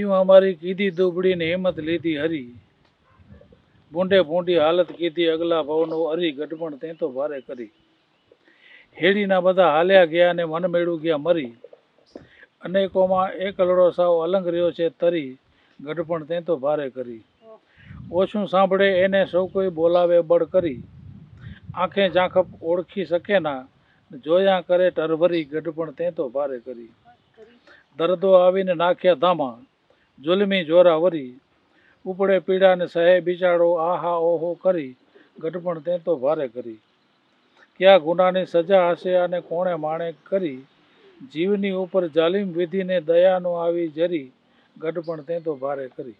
बीजू हमारी कीधी दुबड़ी ने हिम्मत लीधी हरी बूंडे बूंडी हालत कीधी अगला भवनो हरी गठपण ते तो भारे करी हेड़ीना बधा हाल्या गया ने मन मेळू गया मरी अनेकोમાં એક અલડો સાવ અલંગ રહ્યો છે તરી ગઢપણ તે તો ભારે કરી ઓછું સાંભળે એને સૌ કોઈ બોલાવે બળ કરી આંખે ઝાંખપ ઓળખી શકે ના જોયા કરે ટરભરી ગઢપણ તે તો ભારે કરી દર્દો આવીને નાખ્યા ધામા જુલમી જોરા વરી ઉપડે પીડા ને સહે બિચારો આહા ઓહો કરી ગઢપણ તે તો ભારે કરી ક્યાં ગુનાની સજા હશે અને કોણે માણે કરી જીવની ઉપર જાલિમ વિધિને દયાનો આવી જરી ગઢપણ તે તો ભારે કરી